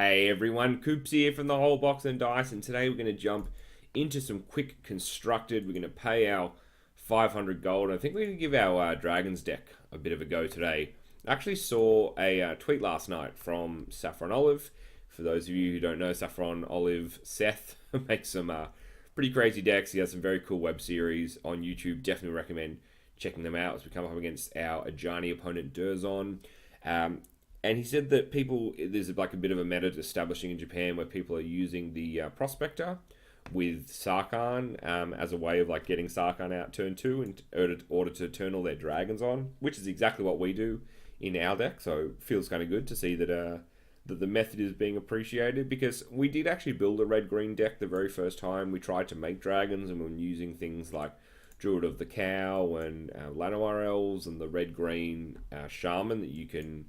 Hey everyone, Coops here from the Whole Box and Dice, and today we're going to jump into some quick constructed. We're going to pay our 500 gold. I think we're going to give our Dragons deck a bit of a go today. I actually saw a tweet last night from Saffron Olive. For those of you who don't know, Saffron Olive Seth makes some pretty crazy decks. He has some very cool web series on YouTube. Definitely recommend checking them out as we come up against our Ajani opponent Durzon. And he said that there's like a bit of a meta establishing in Japan where people are using the Prospector with Sarkhan as a way of like getting Sarkhan out turn 2 in order to turn all their dragons on, which is exactly what we do in our deck. So it feels kind of good to see that that the method is being appreciated, because we did actually build a red-green deck the very first time we tried to make dragons, and we were using things like Druid of the Cow and Llanowar Elves and the red-green Shaman that you can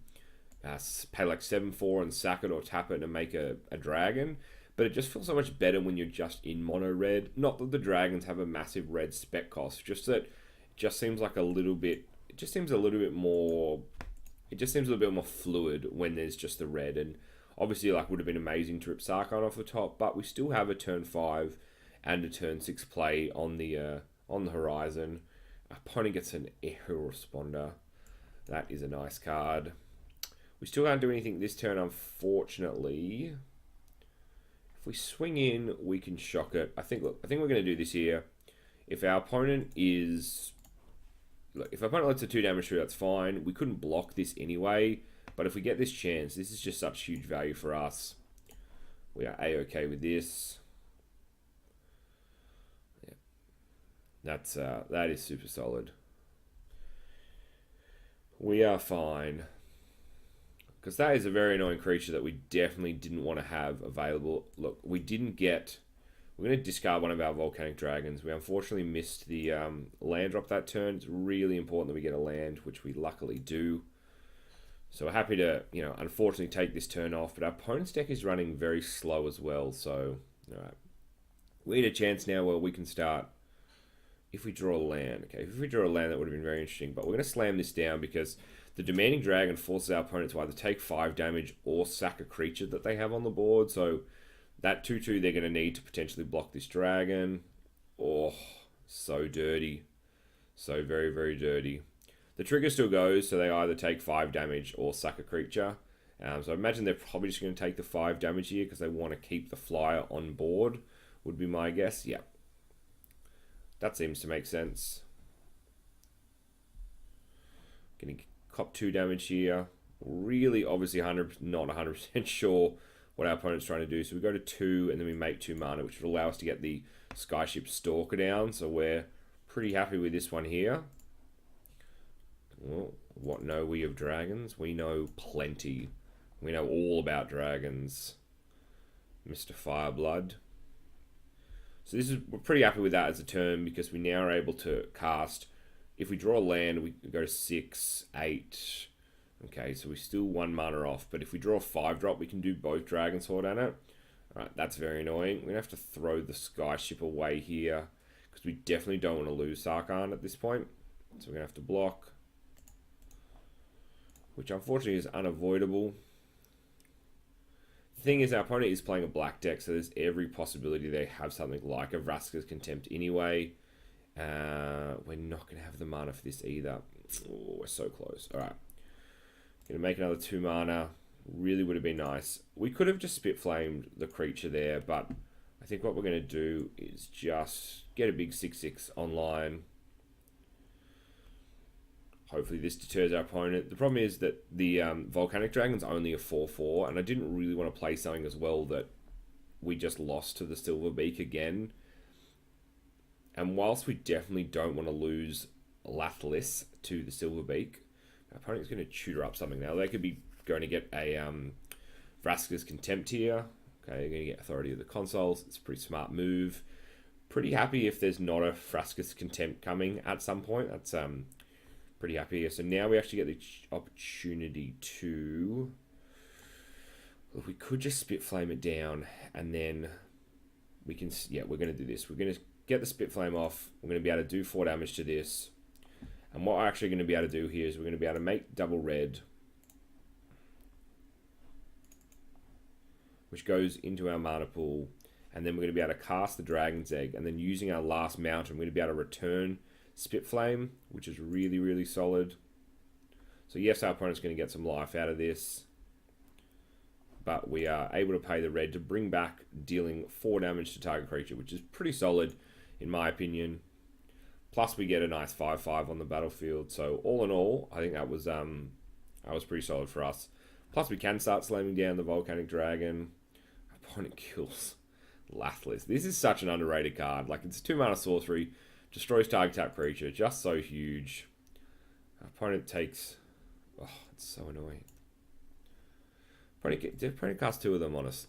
pay like 7/4 and sack it or tap it and make a dragon. But it just feels so much better when you're just in mono red. Not that the dragons have a massive red spec cost, just that it just seems like a little bit. It just seems a little bit more. It just seems a little bit more fluid when there's just the red. And obviously, like, would have been amazing to rip Sarkhan off the top, but we still have a turn 5 and a turn 6 play on the horizon. Opponent gets an Echo Responder. That is a nice card. We still can't do anything this turn, unfortunately. If we swing in, we can shock it. I think we're going to do this here. If our opponent is... Look, if our opponent lets a 2 damage through, that's fine. We couldn't block this anyway. But if we get this chance, this is just such huge value for us. We are A-okay with this. Yeah. That is super solid. We are fine. Because that is a very annoying creature that we definitely didn't want to have available. Look, we didn't get... We're going to discard one of our Volcanic Dragons. We unfortunately missed the land drop that turn. It's really important that we get a land, which we luckily do. So we're happy to, unfortunately take this turn off. But our opponent's deck is running very slow as well. So, alright. We need a chance now where we can start... If we draw a land. Okay, if we draw a land, that would have been very interesting. But we're going to slam this down because... The Demanding Dragon forces our opponent to either take 5 damage or sack a creature that they have on the board. So that 2/2 they're going to need to potentially block this dragon. Oh, so dirty. So very, very dirty. The trigger still goes, so they either take 5 damage or sack a creature. So I imagine they're probably just going to take the 5 damage here because they want to keep the flyer on board, would be my guess. Yeah. That seems to make sense. Going to cop 2 damage here. Really, obviously, not 100% sure what our opponent's trying to do. So we go to 2, and then we make 2 mana, which would allow us to get the Skyship Stalker down. So we're pretty happy with this one here. Well, what know we of dragons? We know plenty. We know all about dragons. Mr. Fireblood. So we're pretty happy with that as a turn, because we now are able to cast... If we draw a land, we go to 6, 8. Okay, so we're still 1 mana off. But if we draw a 5-drop, we can do both Dragon Sword on it. Alright, that's very annoying. We're going to have to throw the Skyship away here, because we definitely don't want to lose Sarkhan at this point. So we're going to have to block, which unfortunately is unavoidable. The thing is, our opponent is playing a black deck, so there's every possibility they have something like a Vraska's Contempt anyway. We're not going to have the mana for this either. Oh, we're so close. Alright. Going to make another 2 mana. Really would have been nice. We could have just spit flamed the creature there, but I think what we're going to do is just get a big 6/6 online. Hopefully this deters our opponent. The problem is that the Volcanic Dragon's only a 4/4, and I didn't really want to play something as well that we just lost to the Silverbeak again. And whilst we definitely don't want to lose Lathlis to the Silverbeak, our opponent's going to tutor up something now. They could be going to get a Vraska's Contempt here. Okay, they're going to get Authority of the Consuls. It's a pretty smart move. Pretty happy if there's not a Vraska's Contempt coming at some point. That's pretty happy here. So now we actually get the opportunity to... Look, we could just spit flame it down, and then we can... Yeah, we're going to do this. We're going to get the spit flame off. We're going to be able to do 4 damage to this. And what we're actually going to be able to do here is we're going to be able to make double red. which goes into our mana pool, and then we're going to be able to cast the Dragon's Egg, and then using our last mountain, we're going to be able to return Spitflame, which is really, really solid. So yes, our opponent's going to get some life out of this, but we are able to pay the red to bring back dealing 4 damage to target creature, which is pretty solid in my opinion. Plus we get a nice 5/5 on the battlefield. So all in all, I think that was pretty solid for us. Plus we can start slamming down the Volcanic Dragon. Opponent kills Lathless. This is such an underrated card. Like, it's 2 mana sorcery, destroys target tap creature, just so huge. Opponent takes... Oh, it's so annoying. Opponent casts 2 of them on us.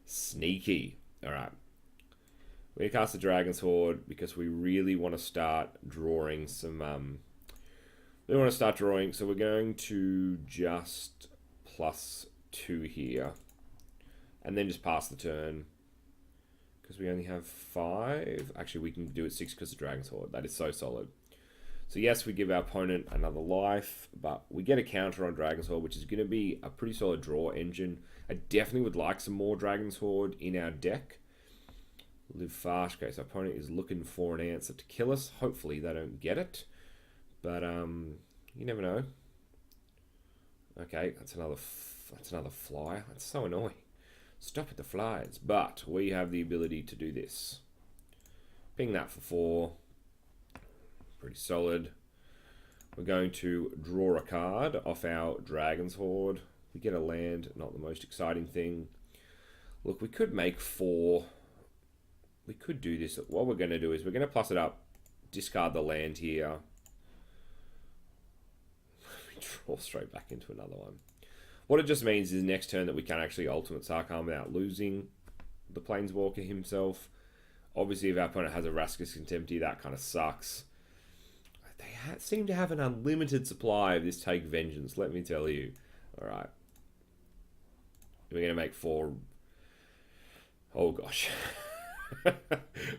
Sneaky. Alright. We're going to cast the Dragon's Horde because we really want to start drawing some... we want to start drawing, so we're going to just +2 here. And then just pass the turn. Because we only have 5. Actually, we can do it 6 because of Dragon's Horde. That is so solid. So yes, we give our opponent another life, but we get a counter on Dragon's Horde, which is going to be a pretty solid draw engine. I definitely would like some more Dragon's Horde in our deck. Live fast. Okay, so opponent is looking for an answer to kill us. Hopefully they don't get it. But you never know. Okay, that's another fly. That's so annoying. Stop at the flies. But we have the ability to do this. Ping that for 4. Pretty solid. We're going to draw a card off our Dragon's Horde. We get a land, not the most exciting thing. Look, we could make 4. We could do this. What we're going to do is we're going to plus it up, discard the land here. We draw straight back into another one. What it just means is next turn that we can actually Ultimate Sarkhan without losing the Planeswalker himself. Obviously, if our opponent has a Raskus Contempty, that kind of sucks. They seem to have an unlimited supply of this Take Vengeance, let me tell you. Alright. We're going to make 4. Oh gosh.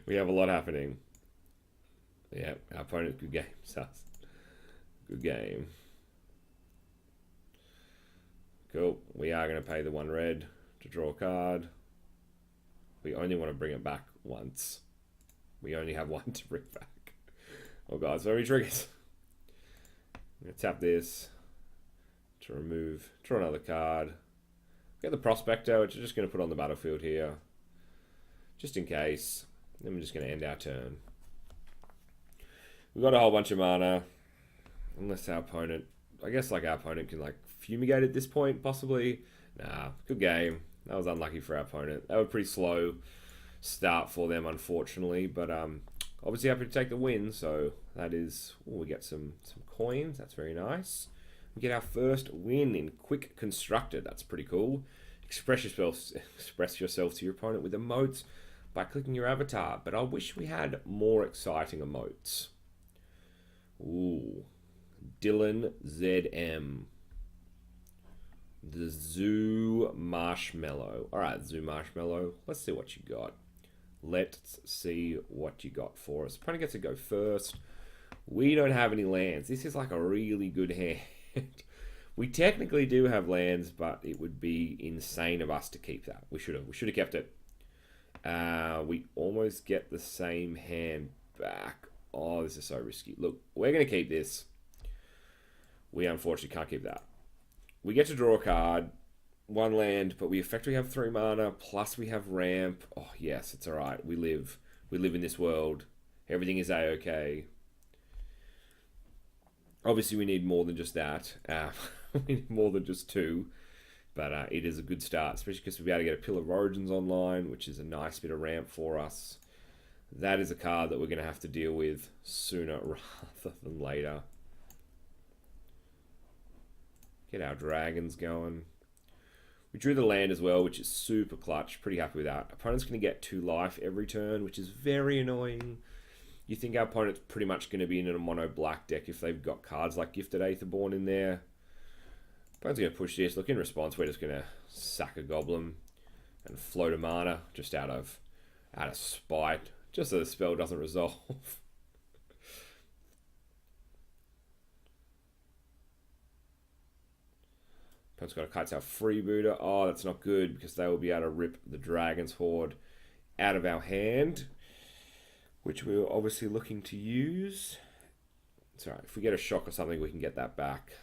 We have a lot happening. Yeah, our opponent, good game. Sus. Good game. Cool. We are going to pay the 1 red to draw a card. We only want to bring it back once. We only have 1 to bring back. Oh god, so many triggers. I'm going to tap this to remove, draw another card. Get the Prospector, which I'm just going to put on the battlefield here. Just in case. Then we're just going to end our turn. We've got a whole bunch of mana. Unless our opponent... I guess like our opponent can like fumigate at this point, possibly. Nah, good game. That was unlucky for our opponent. That was a pretty slow start for them, unfortunately. But obviously happy to take the win. So that is... Oh, we get some coins. That's very nice. We get our first win in Quick Constructed. That's pretty cool. Express yourself to your opponent with emotes by clicking your avatar. But I wish we had more exciting emotes. Ooh. Dylan ZM. The Zoo Marshmallow. Alright, Zoo Marshmallow. Let's see what you got. Let's see what you got for us. Opponent gets to go first. We don't have any lands. This is like a really good hand. We technically do have lands, but it would be insane of us to keep that. We should have kept it. We almost get the same hand back. Oh, this is so risky. Look, we're going to keep this. We unfortunately can't keep that. We get to draw a card, 1 land, but we effectively have 3 mana, plus we have ramp. Oh, yes, it's alright. We live. We live in this world. Everything is A-okay. Obviously, we need more than just that. We need more than just 2. But it is a good start, especially because we'll be able to get a Pillar of Origins online, which is a nice bit of ramp for us. That is a card that we're going to have to deal with sooner rather than later. Get our dragons going. We drew the land as well, which is super clutch. Pretty happy with that. Opponent's going to get 2 life every turn, which is very annoying. You think our opponent's pretty much going to be in a mono black deck if they've got cards like Gifted Aetherborn in there. Opponent's going to push this. Look, in response, we're just going to sack a goblin and float a mana just out of spite, just so the spell doesn't resolve. Opponent's got a Kites Out freebooter. Oh, that's not good because they will be able to rip the Dragon's Horde out of our hand, which we were obviously looking to use. It's alright. If we get a shock or something, we can get that back.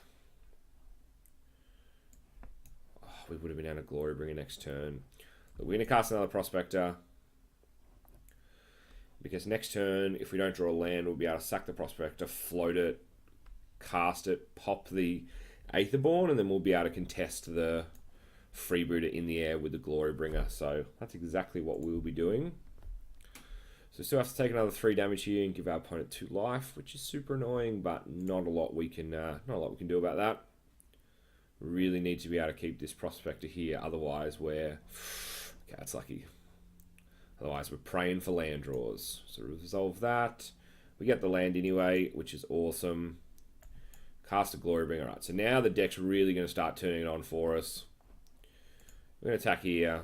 Oh, we would have been able to Glory Bringer next turn. But we're going to cast another Prospector. Because next turn, if we don't draw a land, we'll be able to sack the Prospector, float it, cast it, pop the Aetherborn, and then we'll be able to contest the freebooter in the air with the Glory Bringer. So that's exactly what we'll be doing. So still have to take another 3 damage here and give our opponent 2 life, which is super annoying, but not a lot we can do about that. Really need to be able to keep this Prospector here, otherwise we're okay, that's lucky. Otherwise we're praying for land draws. So resolve that. We get the land anyway, which is awesome. Cast a Glory Bringer. Alright, so now the deck's really going to start turning it on for us. We're going to attack here.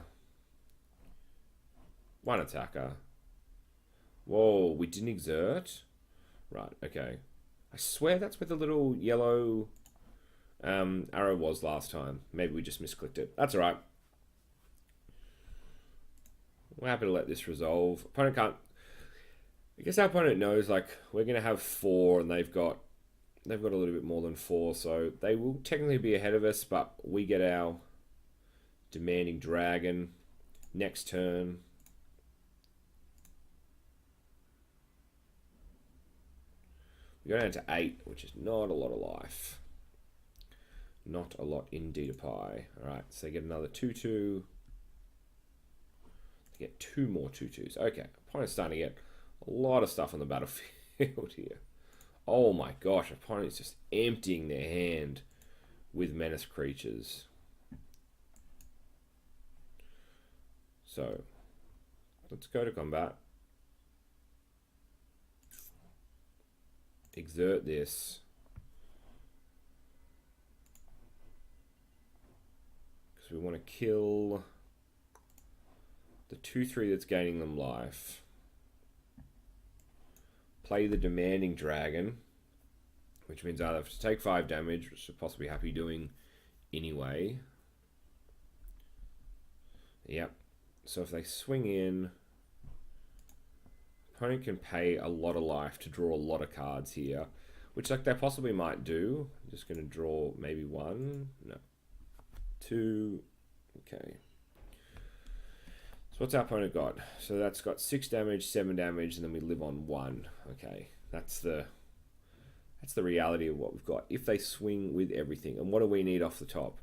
1 attacker. Whoa, we didn't exert? Right, okay. I swear that's where the little yellow arrow was last time. Maybe we just misclicked it. That's alright. We're happy to let this resolve. Opponent can't... I guess our opponent knows, like, we're going to have 4 and they've got a little bit more than 4, so they will technically be ahead of us, but we get our Demanding Dragon next turn. We go down to 8, which is not a lot of life. Not a lot indeed a pie. Alright, so they get another 2/2. They get 2 more 2/2s. Okay, opponent's starting to get a lot of stuff on the battlefield here. Oh my gosh, opponent's just emptying their hand with menace creatures. So, let's go to combat. Exert this. Because we want to kill the 2/3 that's gaining them life. Play the Demanding Dragon, which means either have to take 5 damage, which we're possibly happy doing anyway. Yep. So if they swing in, opponent can pay a lot of life to draw a lot of cards here, which like they possibly might do. I'm just going to draw maybe 1, no, 2, okay. So what's our opponent got? So that's got 6 damage, 7 damage, and then we live on 1. Okay, that's the reality of what we've got. If they swing with everything, and what do we need off the top?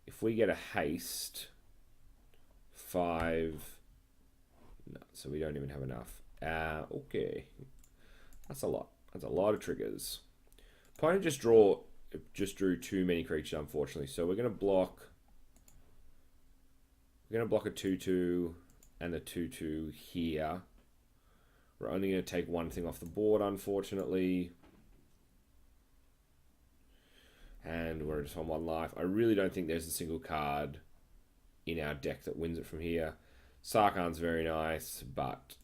If we get a haste, 5, no, so we don't even have enough. Okay, that's a lot. That's a lot of triggers. Opponent just drew too many creatures, unfortunately. So we're gonna block. We're gonna block a 2/2 and a 2/2 here. We're only gonna take 1 thing off the board, unfortunately. And we're just on 1 life. I really don't think there's a single card in our deck that wins it from here. Sarkhan's very nice, but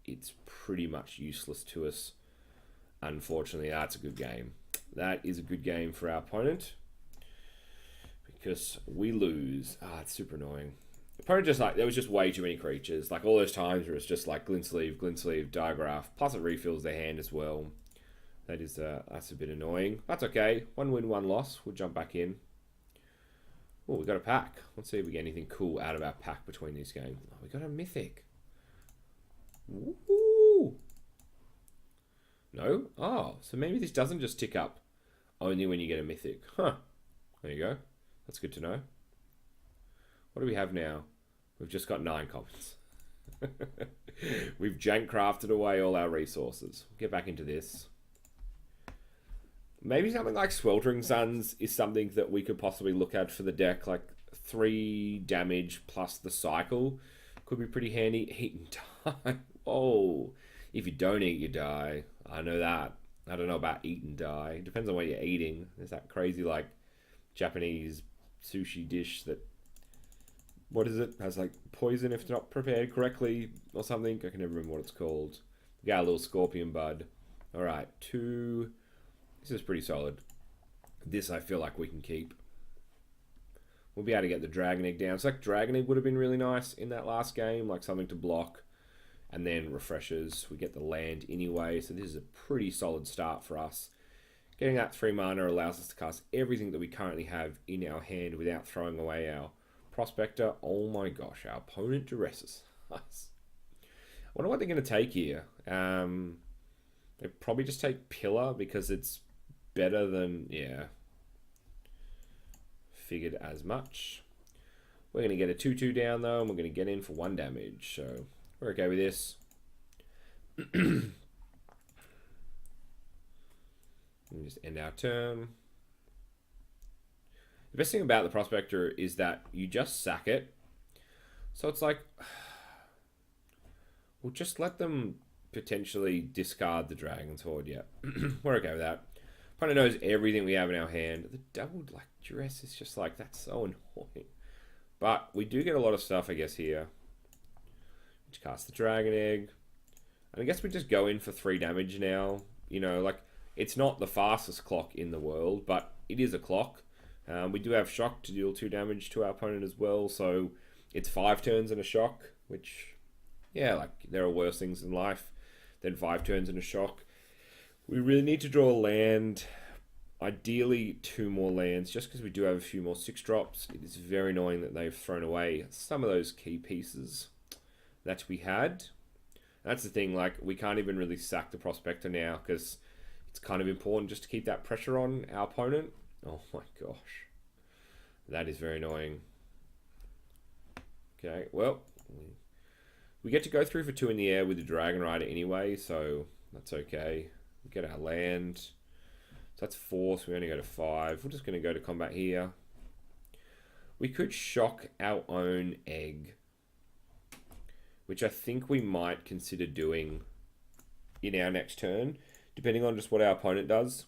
it's pretty much useless to us. Unfortunately, that's a good game. That is a good game for our opponent. Because we lose. It's super annoying. The opponent just like, there was just way too many creatures. Like all those times where it's just like glint sleeve, diagraph. Plus it refills their hand as well. That is, that's a bit annoying. That's okay. 1 win, 1 loss. We'll jump back in. Oh, we got a pack. Let's see if we get anything cool out of our pack between these games. Oh, we got a mythic. Woo! No? Oh, so maybe this doesn't just tick up only when you get a mythic. Huh. There you go. That's good to know. What do we have now? We've just got 9 commons. We've jank crafted away all our resources. Get back into this. Maybe something like Sweltering Suns is something that we could possibly look at for the deck. Like 3 damage plus the cycle could be pretty handy. Eat and die. Oh, if you don't eat, you die. I know that. I don't know about eat and die. Depends on what you're eating. There's that crazy like Japanese sushi dish that, what is it? Has like poison if not prepared correctly or something. I can never remember what it's called. We got a little scorpion bud. All right, 2. This is pretty solid. This I feel like we can keep. we'll be able to get the Dragon Egg down. So like Dragon Egg would have been really nice in that last game, like something to block. And then refreshes. We get the land anyway, so this is a pretty solid start for us. Getting that 3 mana allows us to cast everything that we currently have in our hand without throwing away our Prospector. Oh my gosh, our opponent duresses us. I wonder what they're going to take here. They probably just take Pillar because it's better than, yeah. Figured as much. We're going to get a 2/2 down though, and we're going to get in for 1 damage. So we're okay with this. We just end our turn. The best thing about the Prospector is that you just sack it. So it's like, we'll just let them potentially discard the Dragon's Horde. Yeah, we're okay with that. Opponent knows everything we have in our hand. The doubled like duress is just like, that's so annoying. But we do get a lot of stuff, I guess, here. Just cast the Dragon Egg. And I guess we just go in for 3 damage now. You know, like, it's not the fastest clock in the world, but it is a clock. We do have Shock to deal 2 damage to our opponent as well, so it's 5 turns and a Shock, which, yeah, like, there are worse things in life than 5 turns and a Shock. We really need to draw a land, ideally 2 more lands, just because we do have a few more 6-drops. It is very annoying that they've thrown away some of those key pieces that we had. That's the thing, like, we can't even really sack the Prospector now, because it's kind of important just to keep that pressure on our opponent. Oh my gosh. That is very annoying. Okay, well, we get to go through for 2 in the air with the Dragon Rider anyway, so that's okay. We get our land. So that's 4, so we only go to 5. We're just going to go to combat here. We could shock our own egg, which I think we might consider doing in our next turn. Depending on just what our opponent does,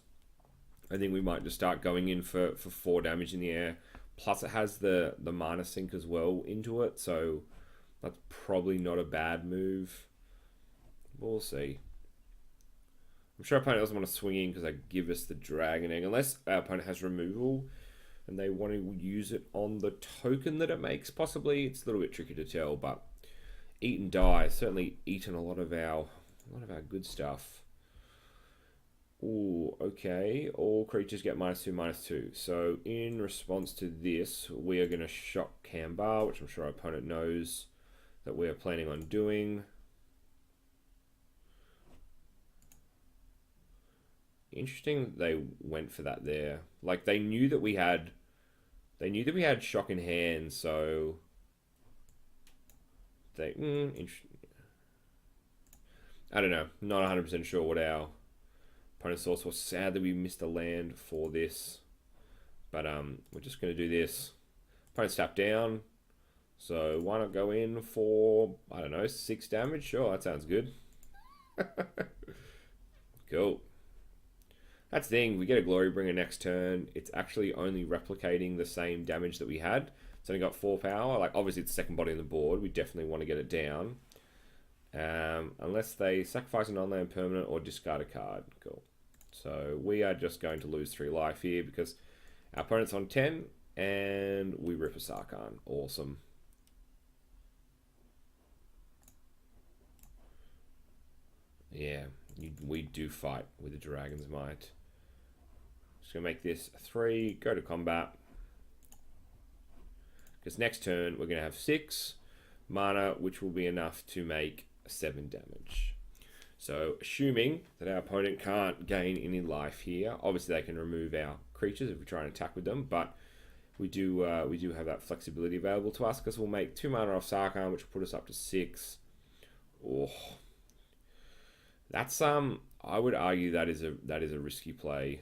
I think we might just start going in for 4 damage in the air. Plus it has the mana sink as well into it, so that's probably not a bad move. We'll see. I'm sure our opponent doesn't want to swing in because they give us the Dragon Egg. Unless our opponent has removal and they want to use it on the token that it makes, possibly. It's a little bit tricky to tell, but eat and die. Certainly eaten a lot of our good stuff. Ooh, okay. All creatures get -2/-2. So in response to this, we are going to shock Kambar, which I'm sure our opponent knows that we are planning on doing. Interesting that they went for that there. Like they knew that we had shock in hand, so they I don't know. Not 100% sure what our opponent's source was. Sad that we missed a land for this. But we're just going to do this. Opponent's tapped down. So why not go in for, I don't know, 6 damage? Sure, that sounds good. Cool. That's the thing. We get a Glory Bringer next turn. It's actually only replicating the same damage that we had. It's only got 4 power. Like, obviously, it's the second body on the board. We definitely want to get it down. Unless they sacrifice a non-land permanent or discard a card. Cool. So we are just going to lose 3 life here because our opponent's on 10 and we rip a Sarkhan. Awesome. Yeah, we do fight with the Dragon's Might. Just going to make this 3, go to combat. Because next turn we're going to have 6 mana, which will be enough to make 7 damage. So assuming that our opponent can't gain any life here, obviously they can remove our creatures if we try and attack with them, but we do have that flexibility available to us because we'll make 2 mana off Sarkhan, which will put us up to 6. Oh, that's I would argue that is a risky play.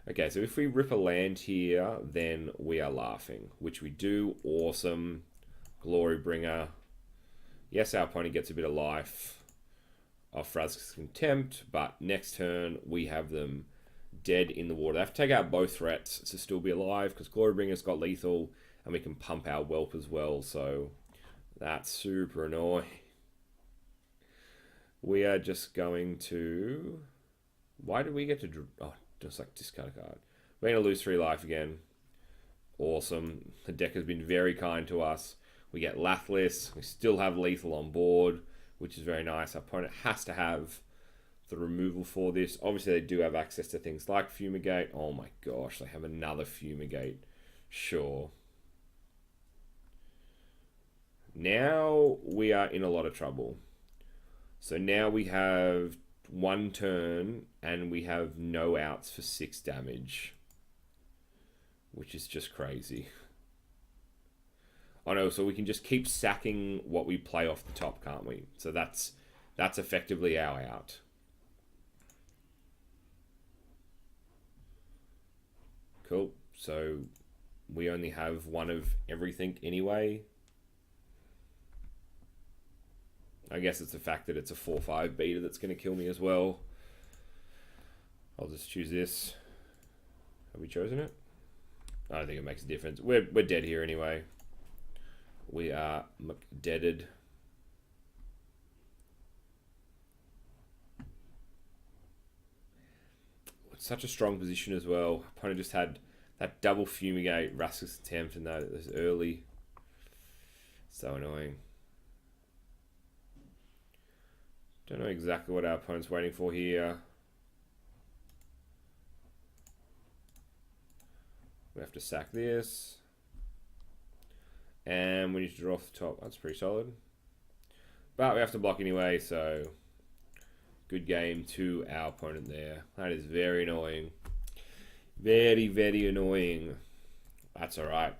Okay, so if we rip a land here, then we are laughing, which we do. Awesome. Glory Bringer. Yes, our opponent gets a bit of life off Frazk's Contempt, but next turn we have them dead in the water. They have to take out both threats to still be alive because Glory Bringer's got lethal and we can pump our Whelp as well, so that's super annoying. We are just going to... Why did we get to... Oh, just like discard a card. We're going to lose 3 life again. awesome. The deck has been very kind to us. We get Lathless. We still have Lethal on board, which is very nice. Our opponent has to have the removal for this. Obviously, they do have access to things like Fumigate. Oh my gosh, they have another Fumigate. Sure. Now we are in a lot of trouble. So now we have one turn and we have no outs for 6 damage, which is just crazy. Oh no, so we can just keep sacking what we play off the top, can't we? So that's effectively our out. Cool. So we only have one of everything anyway. I guess it's the fact that it's a 4/5 beta that's going to kill me as well. I'll just choose this. Have we chosen it? I don't think it makes a difference. We're dead here anyway. We are deaded. It's such a strong position as well. Opponent just had that double Fumigate, Rascal's Attempt, and that it was early. So annoying. Don't know exactly what our opponent's waiting for here. We have to sack this. And we need to draw off the top. That's pretty solid. But we have to block anyway, so good game to our opponent there. That is very annoying. Very, very annoying. That's alright.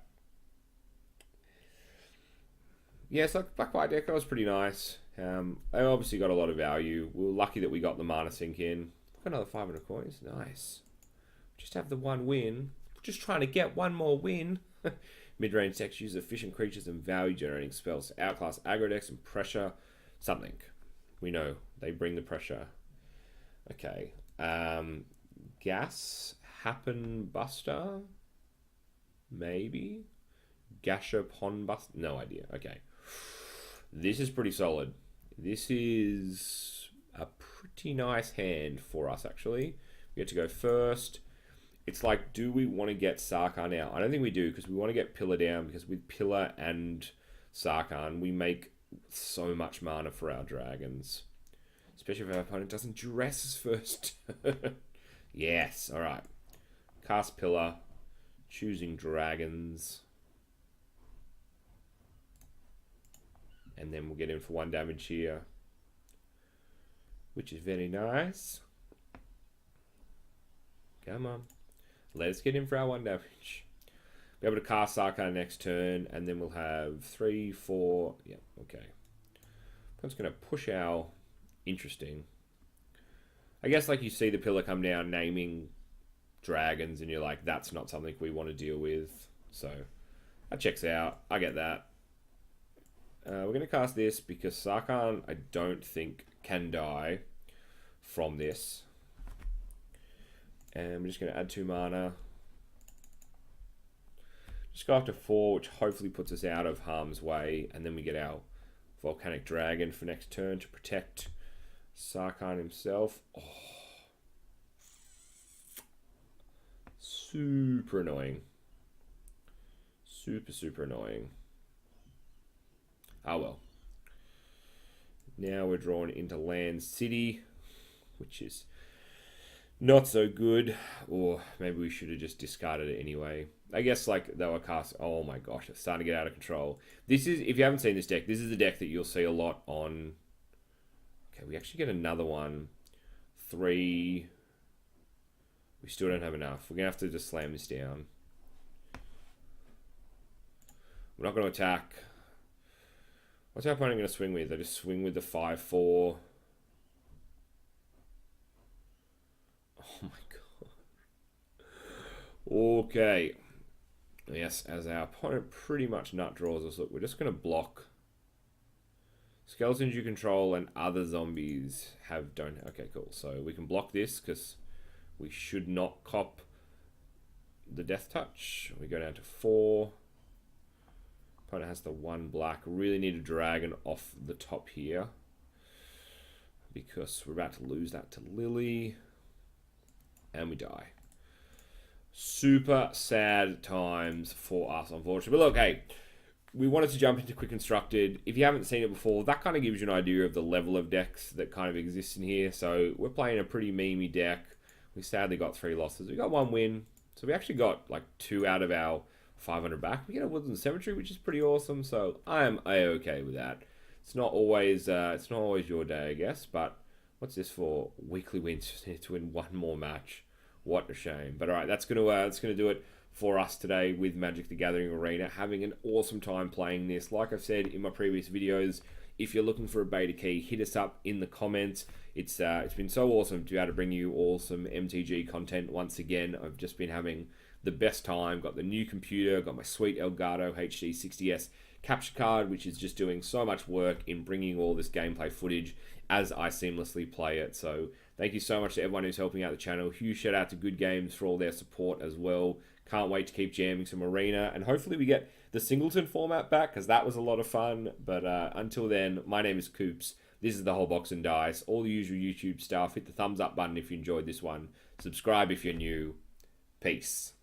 Yeah, so Black-White deck was pretty nice. They obviously got a lot of value. We were lucky that we got the mana sink in. Got another 500 coins. Nice. Just have the one win. Just trying to get one more win. Mid-range decks use efficient creatures and value-generating spells to outclass aggro decks and pressure something. We know. They bring the pressure. Okay. Gas Happen Buster? Maybe? Gasha Pond Buster? No idea. Okay. This is pretty solid. This is a pretty nice hand for us, actually. We get to go first. It's like, do we want to get Sarkhan out? I don't think we do, because we want to get Pillar down, because with Pillar and Sarkhan, we make so much mana for our dragons. Especially if our opponent doesn't dress us first. Yes, alright. Cast Pillar. Choosing dragons. And then we'll get in for 1 damage here, which is very nice. Come on. Let's get in for our 1 damage. Be able to cast Sarkhan next turn, and then we'll have 3, 4. Yeah, okay. I'm just going to push our... Interesting. I guess like you see the Pillar come down naming dragons, and you're like, that's not something we want to deal with. So that checks out. I get that. We're going to cast this because Sarkhan, I don't think, can die from this. And we're just going to add 2 mana. Just go up to 4, which hopefully puts us out of harm's way. And then we get our Volcanic Dragon for next turn to protect Sarkhan himself. Oh. Super annoying. Super, super annoying. Oh well. Now we're drawn into Land City, which is not so good. Or maybe we should have just discarded it anyway. I guess like they were cast. Oh my gosh, it's starting to get out of control. This is, if you haven't seen this deck, this is the deck that you'll see a lot on. Okay, we actually get another one. 3. We still don't have enough. We're gonna have to just slam this down. We're not going to attack. What's our opponent going to swing with? They just swing with the 5/4. Oh my god. Okay. Yes, as our opponent pretty much nut draws us. Look, we're just going to block. Skeletons you control and other zombies don't. Okay, cool. So we can block this because we should not cop the Death Touch. We go down to 4. Opponent has the 1 black. Really need a dragon off the top here because we're about to lose that to Lily. And we die. Super sad times for us, unfortunately. But look, hey, we wanted to jump into Quick Constructed. If you haven't seen it before, that kind of gives you an idea of the level of decks that kind of exist in here. So we're playing a pretty memey deck. We sadly got 3 losses. We got 1 win. So we actually got like 2 out of our 500 back. We get a Woodland Cemetery, which is pretty awesome. So I am A-okay with that. It's not always your day, I guess. But what's this for? Weekly wins. Just need to win 1 more match. What a shame. But all right, that's gonna do it for us today with Magic the Gathering Arena. Having an awesome time playing this. Like I've said in my previous videos, if you're looking for a beta key, hit us up in the comments. It's been so awesome to be able to bring you all some MTG content once again. I've just been having the best time. Got the new computer, got my sweet Elgato HD60S capture card, which is just doing so much work in bringing all this gameplay footage as I seamlessly play it. So thank you so much to everyone who's helping out the channel. Huge shout out to Good Games for all their support as well. Can't wait to keep jamming some Arena, and hopefully we get the Singleton format back, because that was a lot of fun. But until then, my name is Coops. This is the whole box and dice. All the usual YouTube stuff. Hit the thumbs up button if you enjoyed this one. Subscribe if you're new. Peace.